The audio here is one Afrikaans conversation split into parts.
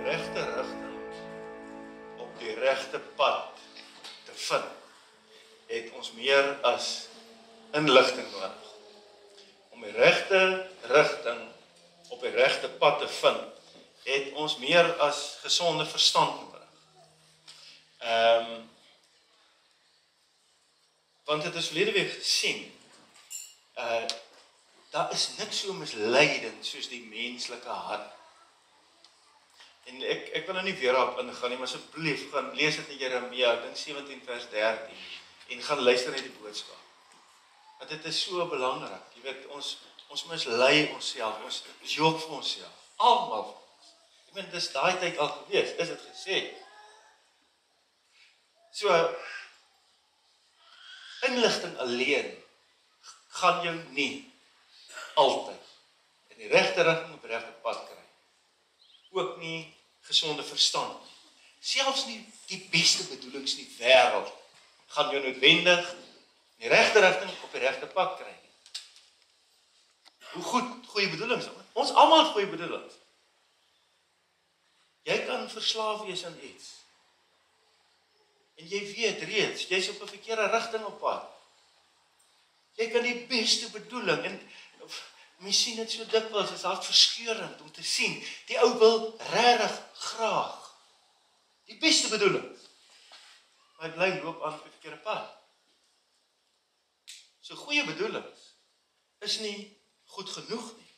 regte rigting op die regte pad te vind, het ons meer as inligting nodig. Om die regte rigting op die regte pad te vind, het ons meer as gesonde verstand nodig. Want het is verlede week gesien, daar is niks so misleidend soos die menslike hart. En ek wil nou nie weer op ingaan nie, maar asseblief gaan lees dit in Jeremia, ek dink 17 vers 13, en gaan luister na die boodskap. Want dit is so belangrik, jy weet, ons mislei onsself, ons joop vir onsself, almal van ons. Ek meen, dis daai tyd al gewees, is dit gesê. So, inligting alleen gaan jou nie altyd in die regte rigting op die regte pad kry. Ook nie gesonde verstand nie. Selfs nie die beste bedoelings in die wêreld gaan jou noodwendig in die regte rigting op die regte pad kry nie. Hoe goed, goeie bedoelings. Ons almal het goeie bedoelings. Jy kan verslaaf wees aan iets. En jy weet reeds, jy's op 'n verkeerde rigting op pad. Jy kan die beste bedoeling, en mens sien dit so dikwels, is hartverskeurend om te sien, die ou wil regtig graag die beste bedoeling, maar hy bly loop aan op die verkeerde pad. So goeie bedoelings is nie goed genoeg nie.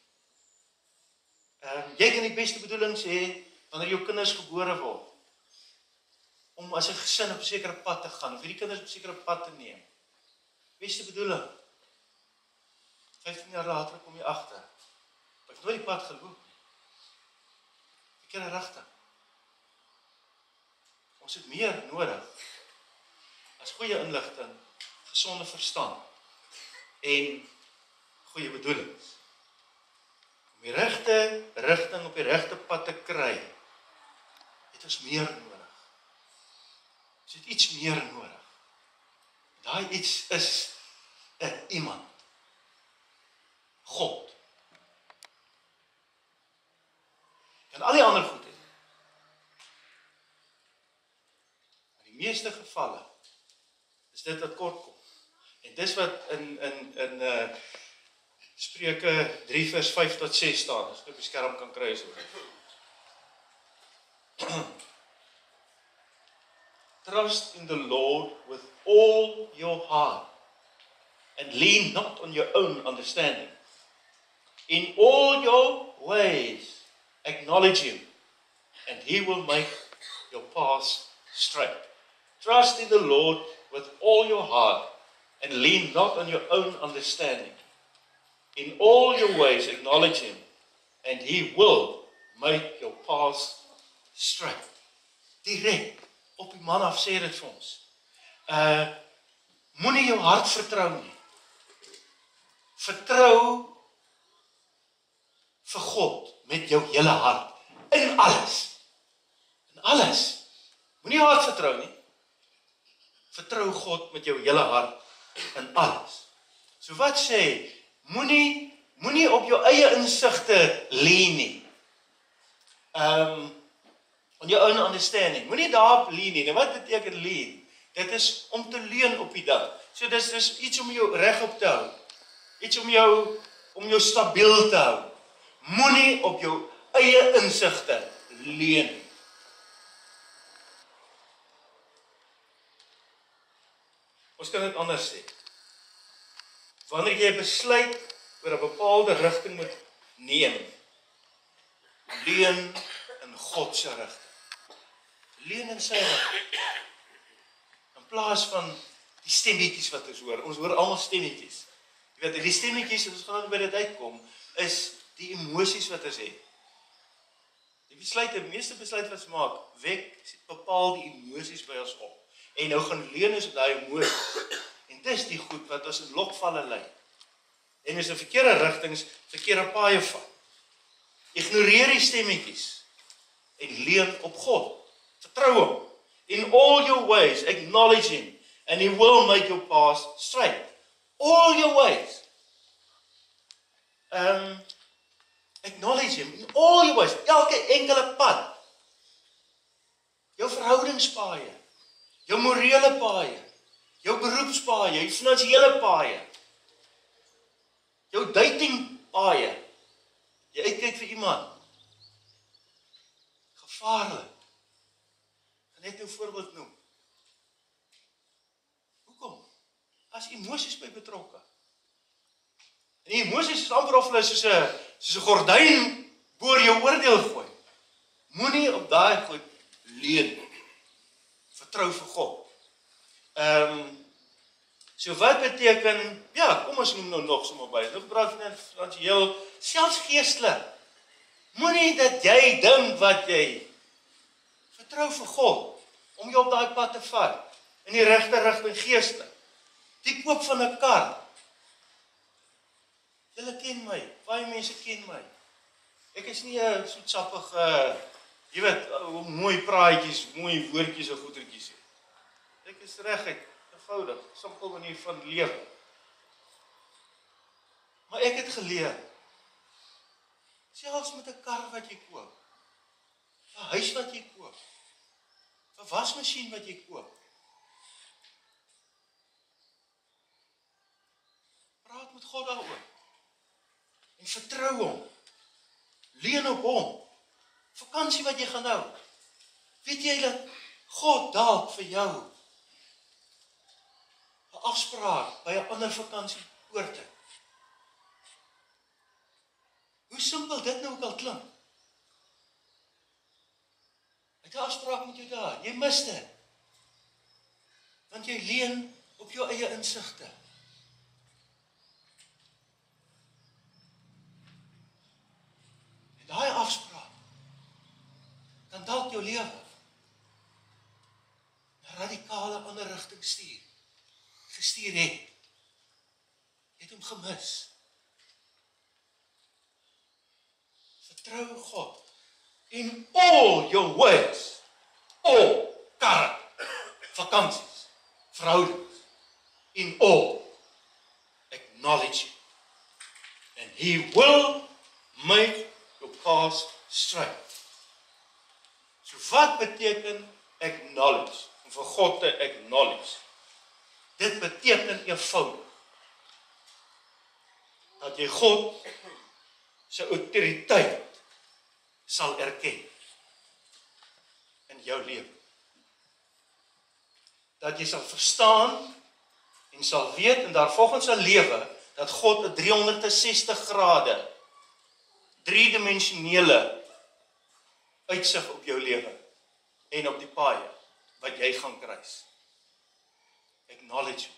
Jy kan die beste bedoelings hê wanneer jou kinders gebore word, om as 'n gesin op 'n sekere pad te gaan, of hierdie kinders op 'n sekere pad te neem. Beste bedoeling. 15 jaar later kom jy agter. Ek het nooit die pad geloop nie. Verkeerde rigting. Ons het meer nodig as goeie inligting, gesonde verstand en goeie bedoelings. Om die regte rigting op die regte pad te kry, het ons meer nodig. Ons het iets meer nodig. Daai iets is 'n iemand. God. En al die ander goed is. In die meeste gevalle is dit wat kort kom. En dis wat in Spreuke 3 vers 5 tot 6 staan, as ek op die skerm kan kry so. Trust in the Lord with all your heart and lean not on your own understanding. In all your ways acknowledge him and he will make your paths straight. Trust in the Lord with all your heart and lean not on your own understanding. In all your ways acknowledge him and he will make your paths straight. Direk op die man af sê dit vir ons. Moenie jou hart vertrou nie. Vertrou vir God met jou hele hart. In alles. In alles. Moenie jou hart vertrou nie. Vertrou God met jou hele hart in alles. So wat sê, moenie op jou eie insigte lean nie. On your own understanding. Moenie daarop lean nie. Nou wat beteken lean? Dit is om te leun op die ding. So dis iets om jou reg op te hou. Iets om jou stabiel te hou. Moenie op jou eie insigte leun. Ons kan dit anders sê. Wanneer jy besluit oor 'n bepaalde rigting moet neem, leun in God se rigting. Leun in sy rigting. In plaas van die stemmetjies wat ons hoor almal stemmetjies. Jy weet, die stemmetjies, as ons gaan by dit uitkom, is die emosies wat ons het. Die meeste besluit wat ons maak, bepaal die emosies by ons op. En nou gaan leun ons op daai emosies. En dis die goed wat ons in lokvalle lei. En ons in verkeerde rigtings, verkeerde paaie vat. Ignoreer die stemmetjies en leun op God. Vertrou hom. In all your ways acknowledge him and he will make your paths straight. All your ways. Acknowledge him in all your ways. Elke enkele pad jou verhoudingspaaie, jou morele paaie, jou beroepspaaie, jou finansiële paaie, jou datingpaaie, jy uitkyk vir iemand, gevaarlik. Ek gaan net 'n voorbeeld noem. Hoekom? As emosies by betrokke. En die emosies is amper of hulle soos 'n gordyn boor jou oordeel gooi. Moenie op daai goed leun nie. Vertrou vir God. So wat beteken, ja, kom ons noem nou nog sommer by. Nou praat van finansiëel, selfs geestelik. Moenie dat jy dink wat jy vertrou vir God om jou op daai pad te vat in die regte rigting geestelik. Die koop van 'n kar. Julle ken my, baie mense ken my. Ek is nie 'n soetsappige, jy weet, mooi praatjies, mooi woordjies of goetertjies. Ek is reguit, eenvoudig, simpel manier van lewe. Maar ek het geleer, selfs met 'n kar wat jy koop, 'n huis wat jy koop, 'n wasmasjien wat jy koop, praat met God daaroor. En vertrou hom. Leun op hom. Vakansie wat jy gaan hou. Weet jy dat God dalk vir jou 'n afspraak by 'n ander vakansieoorte? Hoe simpel dit nou ook al klink. Hy het 'n afspraak met jou daar. Jy mis dit. Want jy leun op jou eie insigte. Daai afspraak kan dalk jou lewe 'n radikale ander rigting gestuur het. Jy het hom gemis. Vertrou God in all your ways, all karre, vakansies, verhoudings, in all, acknowledge him, and he will make your path straight. So wat beteken acknowledge? Om vir God te acknowledge. Dit beteken eenvoudig dat jy God se autoriteit sal erken in jou lewe. Dat jy sal verstaan en sal weet en daarvolgens sal lewe dat God 'n 360 grade driedimensionele uitsig op jou lewe en op die paaie wat jy gaan kruis. Acknowledge hom.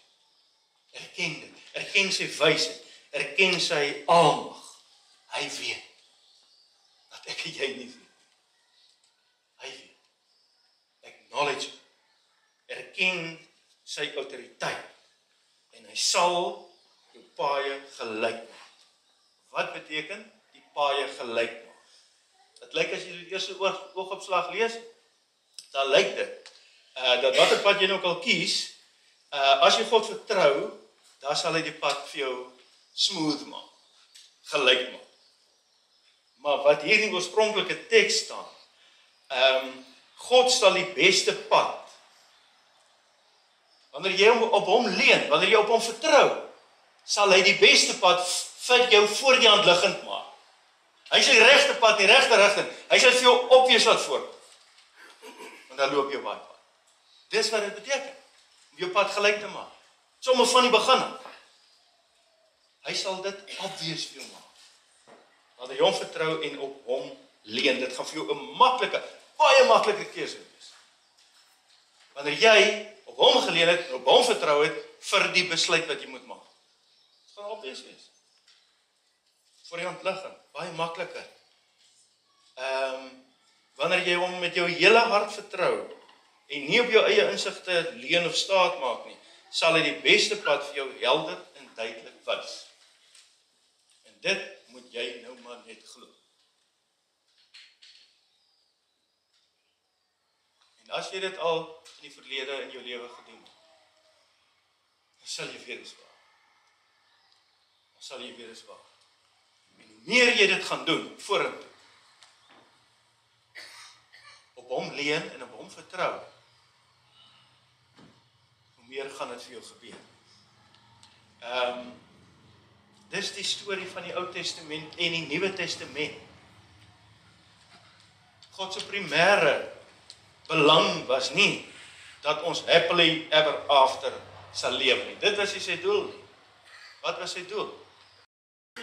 Erken dit. Erken sy wysheid. Erken sy almag. Hy weet dat ek en jy nie weet. Hy weet. Acknowledge hom. Erken sy autoriteit en hy sal jou paaie gelyk maak. Wat beteken die paaie gelyk maak? Dit lyk as jy die eerste oogopslag lees, dan lyk dit dat watter pad jy nou ook al kies, as jy God vertrou, dan sal hy die pad vir jou smooth maak, gelyk maak. Maar wat hier in die oorspronklike teks staan, God sal die beste pad, wanneer jy op hom leun, wanneer jy op hom vertrou, sal hy die beste pad vir jou voor die hand liggend maak. Hy sal die regte pad, die regte rigting, hy sal vir jou opwees laat voorkom. En dan loop jy baie pad. Dis wat dit beteken, om jou pad gelyk te maak. Sommer van die begin af. Hy sal dit obvious vir jou maak. Wanneer jy hom vertrou en op hom leun, dit gaan vir jou 'n maklike, baie maklike keuse wees. Wanneer jy op hom geleun het en op hom vertrou het vir die besluit wat jy moet maak. Dit gaan obvious wees. Voor die hand liggend, baie makliker. Wanneer jy hom met jou hele hart vertrou en nie op jou eie insigte leun of staat maak nie, sal hy die beste pad vir jou helder en duidelik wys. En dit moet jy nou maar net glo. En as jy dit al in die verlede in jou lewe gedoen het, dan sal jy weer eens waag. Dan sal jy weer eens waag. En hoe meer jy dit gaan doen, vorentoe, op hom leun en op hom hom vertrou, hoe meer gaan dit vir jou gebeur. Dis die storie van die Ou Testament en die Nuwe Testament. God se primêre belang was nie dat ons happily ever after sal leef nie. Dit was nie sy doel nie. Wat was sy doel?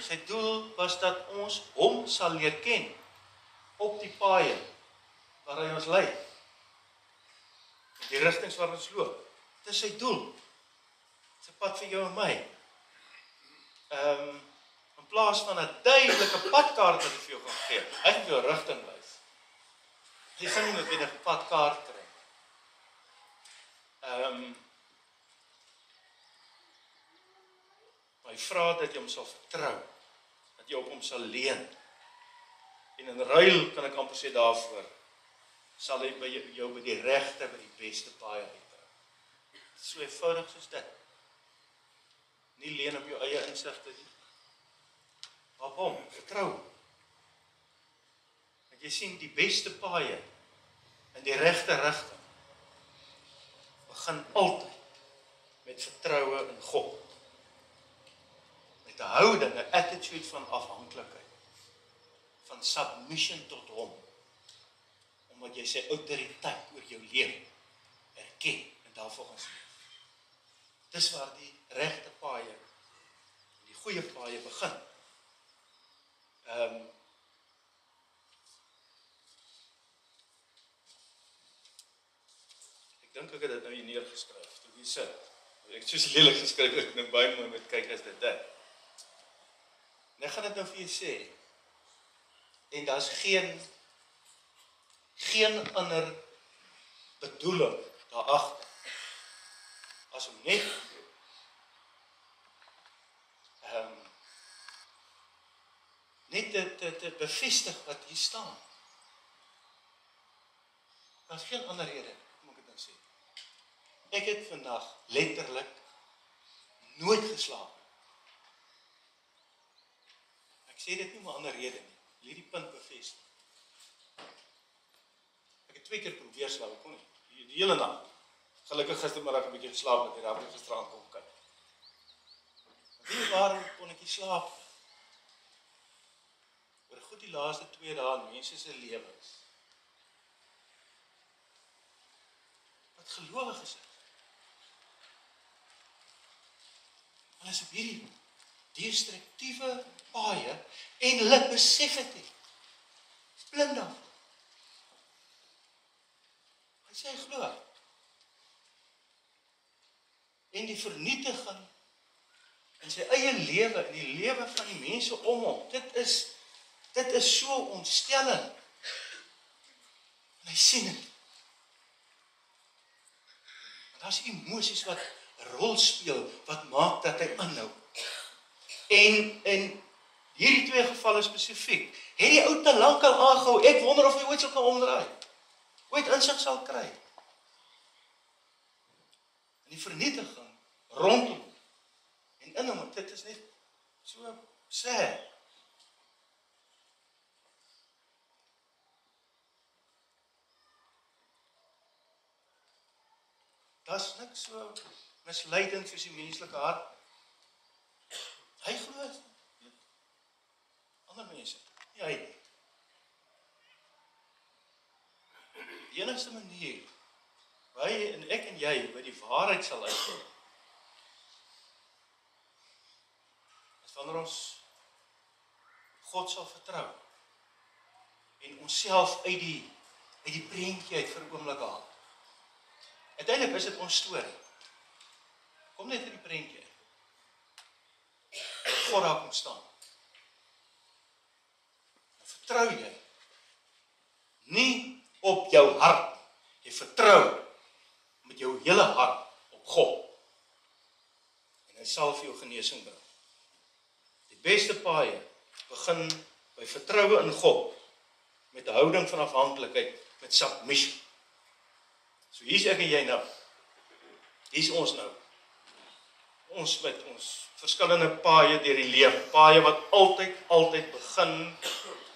Sy doel was dat ons hom sal leer ken op die paaie waar hy ons lei. Die rigtings waar ons loop. Dit is sy doel. Dit is 'n pad vir jou en my. In plaas van 'n duidelike padkaart wat hy vir jou gaan gee, hy gaan vir jou rigting wys. Jy gaan nie noodwendig 'n padkaart kry. Maar hy vra dat jy hom sal vertrou, dat jy op hom sal leun. En in ruil, kan ek amper sê daarvoor, sal hy by jou by die regte, by die beste paai uitbring. So eenvoudig soos dit. Nie leun op jou eie insigte nie. Maar op hom, vertrou. Dat jy sien die beste paaie in die regte rigting begin altyd met vertroue in God. Met 'n houding, 'n attitude van afhanklikheid, van submission tot hom, omdat jy sy autoriteit oor jou lewe erken en daarvolgens leef. Dis waar die regte paaie, die goeie paaie begin. Ek dink ek het dit nou hier neergeskryf, toe hier sit. Ek het soos lelik geskryf, ek nou baie mooi moet kyk as dit. En ek gaan dit nou vir jou sê. En daar's geen ander bedoeling daarachter, as om net te bevestig wat hier staan. Daar's geen ander rede, moet ek dit nou sê. Ek het vandag letterlik nooit geslaap. Ek sê dit nie om 'n ander rede nie. Wil die punt bevestig. Ek het 2 keer probeer slaap, ek kon nie. Die hele nag. Gelukkig gistermiddag 'n bietjie geslaap met die rappie gisteraan kom kyk. Waarom kon ek nie slaap? Oor goed die laaste 2 dae in mense se lewens. Wat gelowig is dit? Hulle is op hierdie destruktiewe paaie en hulle besef dit nie. Dis blind daarvoor. Hy sê hy glo. En die vernietiging in sy eie lewe, in die lewe van die mense om hom, dit is so ontstellend. En hy sien dit. En daar's emosies wat 'n rol speel, wat maak dat hy aanhou. En hierdie 2 gevalle spesifiek, het die ou te lank al aangehou, ek wonder of hy ooit sal kan omdraai. Ooit insig sal kry. En die vernietiging rondom en in hom, dit is net so sad. Daar's niks so misleidend soos die menslike hart. Hy glo ander mense, nie hy nie. Die enigste manier waar hy en ek en jy by die waarheid sal uitkom, is wanneer ons God sal vertrou en onsself uit die prentjie uit vir 'n oomblik haal. Uiteindelik is dit ons storie. Kom net in die prentjie. God daar kom staan. Dan vertrou jy nie op jou hart. Jy vertrou met jou hele hart op God. En hy sal vir jou genesing bring. Die beste paaie begin by vertroue in God, met 'n houding van afhanklikheid, met submission. So hier's ek en jy nou. Hier's ons nou. Ons met ons verskillende paaie deur die lewe, paaie wat altyd begin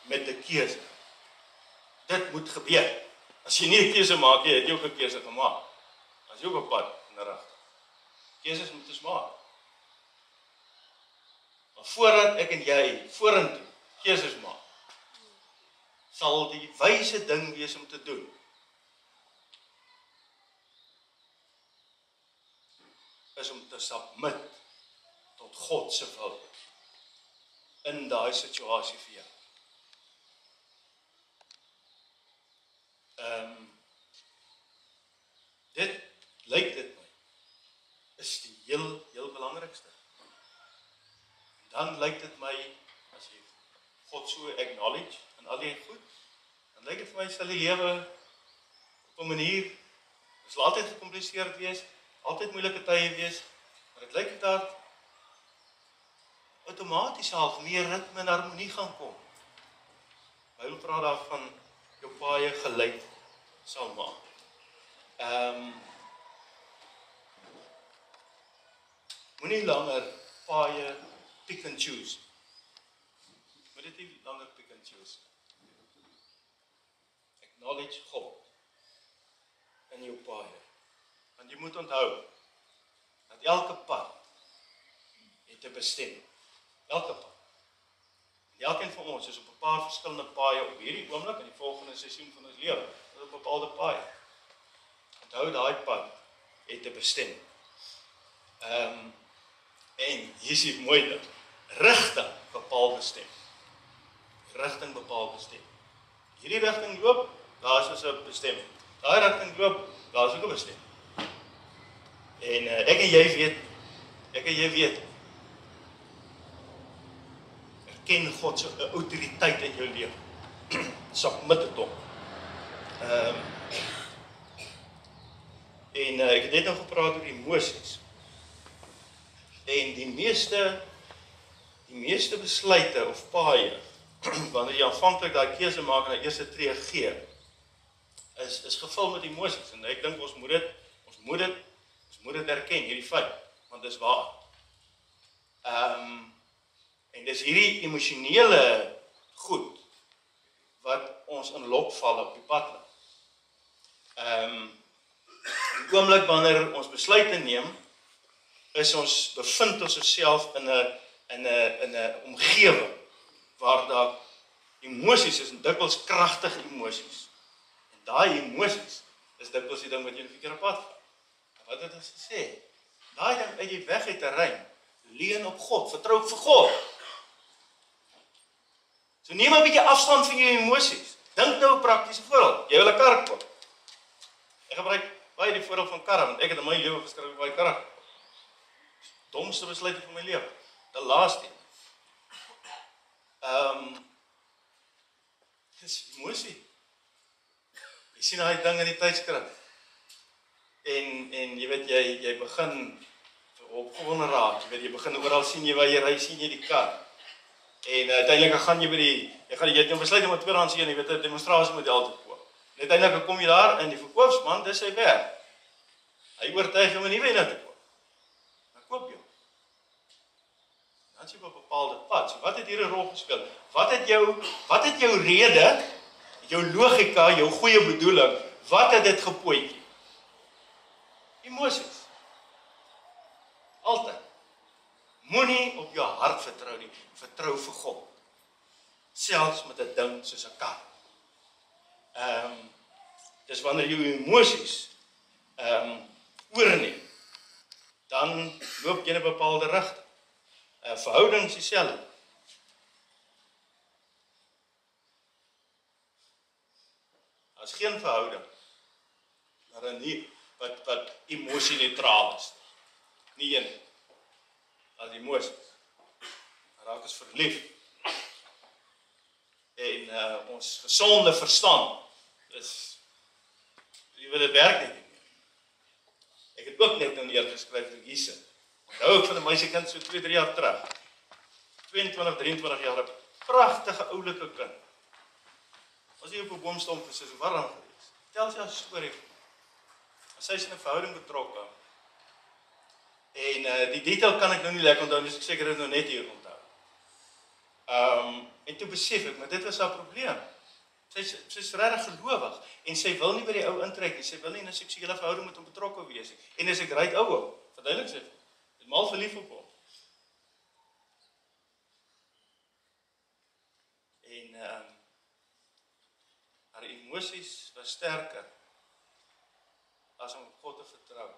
met 'n keuse. Dit moet gebeur. As jy nie 'n keuse maak nie, het jy ook 'n keuse gemaak. As jy ook op pad in 'n rigting. Keuses moet ons maak. Maar voordat ek en jy vorentoe keuses maak, sal die wyse ding wees om te doen is om te submit tot God se wil in daai situasie vir jou. Dit lyk dit my is die heel belangrikste. Dan lyk dit my as jy God so acknowledge en al die goed, dan lyk dit vir my sal die lewe op 'n manier, dit sal altyd gecompliseerd wees, altyd moeilike tye wees, maar dit lyk dit daar outomaties half meer ritme en harmonie gaan kom. Bybel praat daarvan jou paaie gelyk sal maak. Moenie langer paaie pick and choose. Moet dit nie langer pick and choose. Acknowledge God in jou paaie. Want jy moet onthou dat elke pad het 'n bestemming. Elke pad. En elkeen van ons is op 'n paar verskillende paaie op hierdie oomblik en die volgende seisoen van ons lewe. Op 'n bepaalde paaie. Onthou daai pad het 'n bestemming. En hier is die mooi ding. Rigting bepaal bestemming. Rigting bepaal bestemming. Hierdie rigting loop, daar is dus 'n bestemming. Daai rigting loop, daar is ook 'n bestemming. En ek en jy weet, erken God se autoriteit in jou lewe. Submit dit hom. Ek het net nou gepraat oor die Moses. En die meeste besluite of paaie, wanneer jy aanvanklik daai keuse maak en die eerste tree gee, is gevul met emosies. En ek dink ons moet dit erken, hierdie feit, want dis waar. En dis hierdie emosionele goed wat ons in lokvalle op die pad laat. Die oomblik wanneer ons besluite neem, is ons bevind ons osself in 'n omgewing waar daar emosies is, en dikwels kragtige emosies. En daai emosies is dikwels die ding wat jy in die verkeerde pad vat. Wat het ons gesê? Daai ding uit jy weg uit 'n rein, leun op God, vertrou vir God. So neem 'n bietjie afstand van jou emosies. Dink nou 'n praktiese voorbeeld. Jy wil 'n kar koop. Ek gebruik baie die voorbeeld van karre, want ek het in my lewe verskriklik baie karre gekoop. Domste besluit van my lewe. Die laaste. Dis emosie. Jy sien daai ding in die tydskrif. En jy weet jy begin opgewonde raak. Jy weet jy begin oral sien jy waar jy ry, sien jy die kar. En uiteindelik gaan jy by jy het nou besluit om 'n tweedehands een, jy weet 'n demonstrasiemodel te koop. En uiteindelik kom jy daar en die verkoopsman, dis sy werk. Hy oortuig om 'n nuwe een te koop. Dan koop jy. Dan is jy op 'n bepaalde pad. So wat het hier 'n rol gespeel? Wat het jou rede, jou logika, jou goeie bedoeling, wat het dit gepootjie? Emosies. Altyd. Moenie op jou hart vertrou nie, vertrou vir God. Selfs met 'n ding soos 'n kar. Dis wanneer jou emosies oorneem, dan loop jy in 'n bepaalde rigting. Verhoudings dieselfde. As geen verhouding, maar nie wat emosie neutraal is. Nie een. As emosie. Raak ons verlief. En ons gesonde verstand is, jy wil dit werk nie. Ek het ook net nou neergeskryf vir Gise. Onthou ek van 'n meisiekind so 2-3 jaar terug. 22, 23 jaar, 'n pragtige oulike kind. Was hy op 'n boomstomp gesit, so warm gewees. Vertel sy 'n storie. Sy is in 'n verhouding betrokke. En die detail kan ek nou nie lekker onthou, dus ek seker dit nou net hier onthou. En toe besef ek, maar dit was haar probleem. Sy's regtig gelowig en sy wil nie by die ou intrek nie. Sy wil nie in 'n seksuele verhouding met hom betrokke wees nie. En as ek ry ou, verduidelik sy, is mal verlief op hom. En haar emosies was sterker as om op God te vertrou.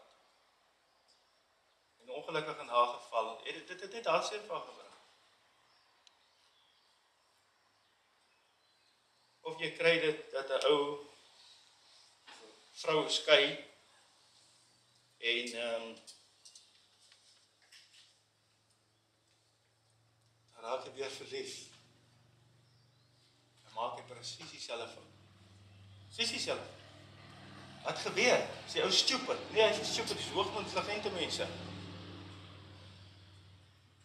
En ongelukkig in haar geval, dit het net hartseer van gebring. Of jy kry dit dat 'n ou vrou skei en dan raak jy weer verlief. Dan maak jy presies dieselfde fout. Presies dieselfde. Wat gebeur? Is die ou stupid? Nee, hy is stupid, dis hoogmoed intelligente mense.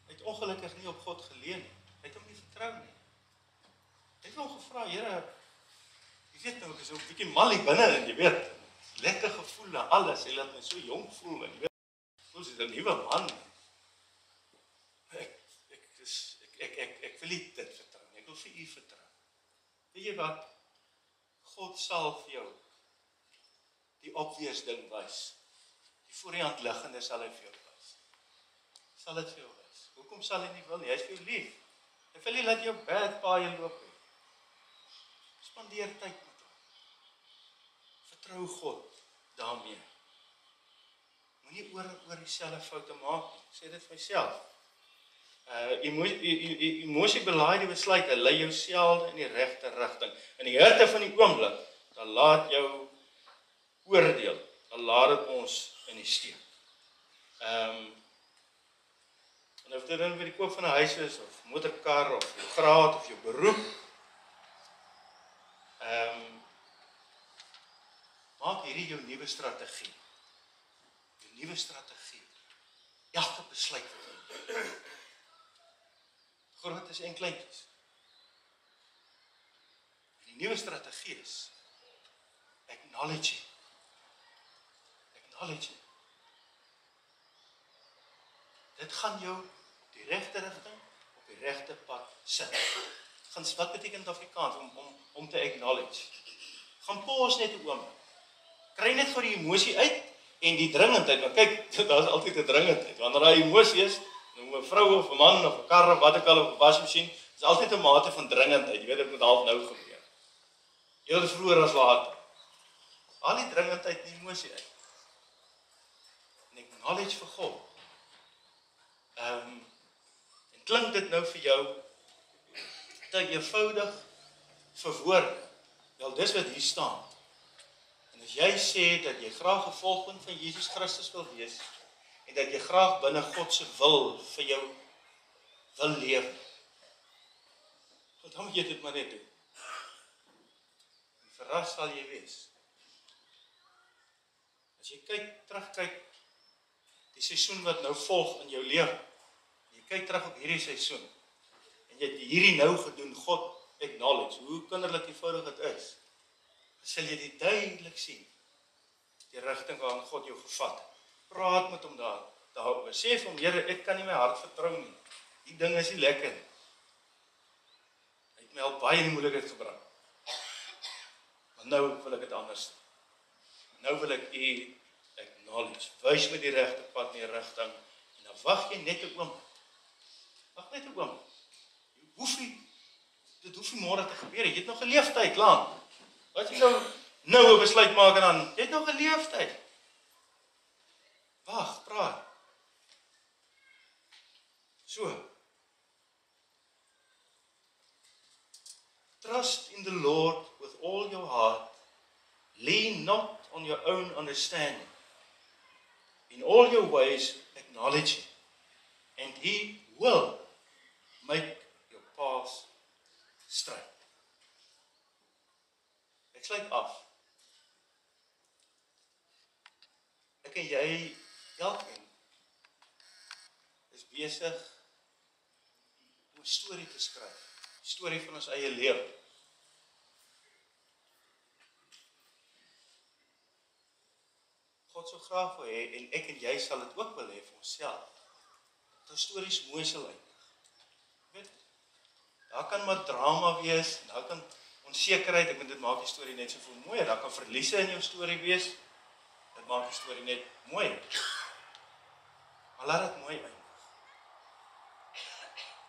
Hy het ongelukkig nie op God geleun nie. Hy het hom nie vertrou nie. Hy het hom gevra, Here, jy weet nou, ek is 'n bietjie mal hier binne en jy weet, lekker gevoel na alles. Hy laat my so jong voel en jy weet, voel soos 'n nuwe man. Ek wil nie dit vertrou nie. Ek wil vir u vertrou. Weet jy wat? God sal vir jou die obvious ding wys. Die voor die hand liggende sal hy vir jou wys. Sal dit vir jou wys. Hoekom sal hy nie wil nie? Hy is vir jou lief. Hy wil nie laat jou bad paai loop nie. Spandeer tyd met hom. Vertrou God daarmee. Moenie oor dieselfde foute maak nie. Ek sê dit vir myself. Emosie-belaaide besluite lei jou selde in die regte rigting. In die hitte van die oomblik, dan laat jou oordeel, dan laat dit ons in die steek. En of dit dan vir die koop van 'n huis is, of motorkar, of jou graad, of jou beroep, maak hierdie jou nuwe strategie. Jou nuwe strategie. Elke besluit wat jy neem. Grootes en kleintjies. Die nuwe strategie is acknowledge. Acknowledge. Dit gaan jou die regte rigting op die regte pad sit. Wat beteken dit Afrikaans om te acknowledge? Gaan pause net 'n oomblik. Kry net vir die emosie uit en die dringendheid. Want kyk, daar is altyd 'n dringendheid. Wanneer daar emosie is, noem 'n vrou of 'n man of 'n kar of wat ook al, of 'n wasmasjien, is altyd 'n mate van dringendheid. Jy weet dit moet half nou gebeur. Eerder vroeër as later. Al die dringendheid en emosie uit. En acknowledge vir God. En klink dit nou vir jou te eenvoudig verwoord? Wel, dis wat hier staan. En as jy sê dat jy graag 'n volgeling van Jesus Christus wil wees, en dat jy graag binne God se wil vir jou wil leef, dan moet jy dit maar net doen. En verras sal jy wees. As jy terugkyk, die seisoen wat nou volg in jou lewe, jy kyk terug op hierdie seisoen, en jy het hierdie nou gedoen, God acknowledge, hoe kinderlik eenvoudig dit is, sal jy dit duidelik sien, die rigting waarin God jou gevat. Praat met hom daaroor. Sê vir hom, Here, ek kan nie my hart vertrou nie. Die ding is nie lekker nie. Hy het my al baie in die moeilikheid gebring. Maar nou wil ek dit anders doen. Nou wil ek u acknowledge. Wys my die regte pad in die rigting. En dan wag jy net 'n oomblik. Wag net 'n oomblik. Dit hoef nie môre te gebeur. Jy het nog 'n leeftyd lank. Wat jy nou 'n besluit maak en dan, jy het nog 'n leeftyd. Wag, praat. So. Trust in the Lord with all your heart. Lean not on your own understanding. In all your ways acknowledge him, and he will make your paths straight. Ek sluit af. Ek en jy, elkeen, is besig om 'n storie te skryf. Storie van ons eie lewe. God so graag wil hê, en ek en jy sal dit ook wil hê vir onsself, dat ons stories mooi sal eindig. Weet, daar kan maar drama wees, daar kan onsekerheid, ek moet dit maak die storie net soveel mooier, daar kan verliese in jou storie wees, dit maak die storie net mooier. Maar laat dit mooi eindig.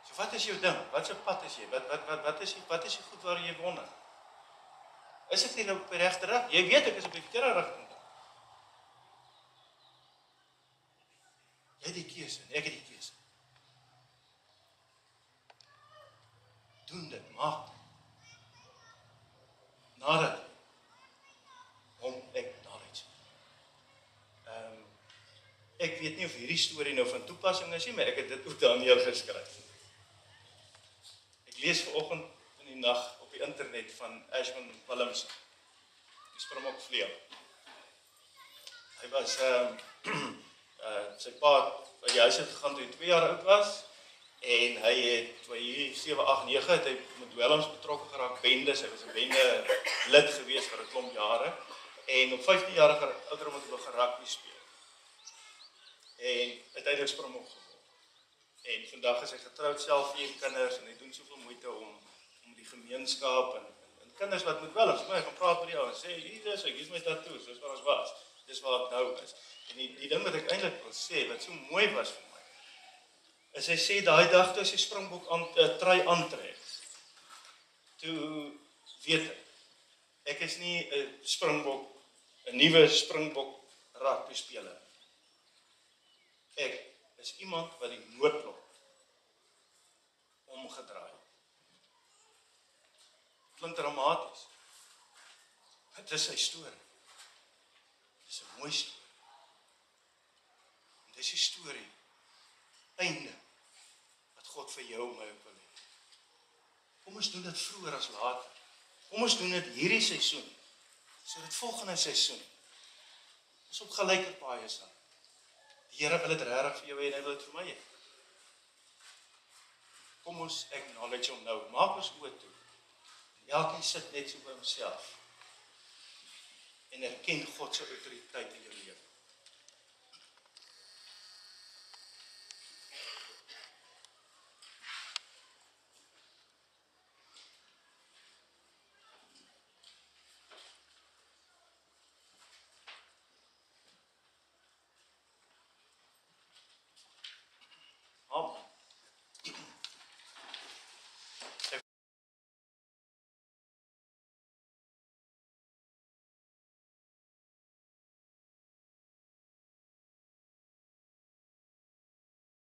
So wat is jou ding? Wat se pad is jy? Wat is die goed waar jy wonder? Is ek nie nou op die regte rig? Jy weet ek is op die verkeerde rigting. Jy het die keuse en ek het die keuse. Doen dit, maak dit. Nadat om ek knowledge. Ek weet nie of hierdie storie nou van toepassing is nie, maar ek het dit ook Daniel geskryf. Ek lees vanoggend in die nag op die internet van Ashman Williamson, die Springbok-vleuel. Hy was sy pa by die huis het gegaan toe hy 2 jaar oud was, en hy het, toe hy 7, 8, 9 het hy met dwelms betrokke geraak, bendes, hy was 'n bende lid gewees vir 'n klomp jare, en op 15-jarige ouderdom het hy begin rugby speel. En uiteindelik Springbok geword. En vandag is hy getroud, self 4 kinders, en hy doen soveel moeite om die gemeenskap, en kinders wat moet wel, maar hy gaan praat met jou, en sê, hier is my tattoo, soos wat ons was, dis waar ek nou is. En die ding wat ek eintlik wil sê, wat so mooi was vir my, is hy sê, daai dag toe sy Springbok trui aantrek, toe weet ek is nie 'n Springbok, 'n nuwe Springbok rugby speler. Ek is iemand wat die noodklop omgedraai. Klink dramaties. Dit is sy storie. Dit is 'n mooi storie. En dit is die storie, einde, wat God vir jou en my ook wil hê. Kom ons doen dit vroeër as later. Kom ons doen dit hierdie seisoen, so dit volgende seisoen ons op gelyke paaie sal. Die Here wil dit regtig vir jou hê en hy wil dit vir my hê. Kom ons acknowledge hom nou, maak ons oë toe. Elkeen sit net so by homself en erken God se autoriteit in jou lewe.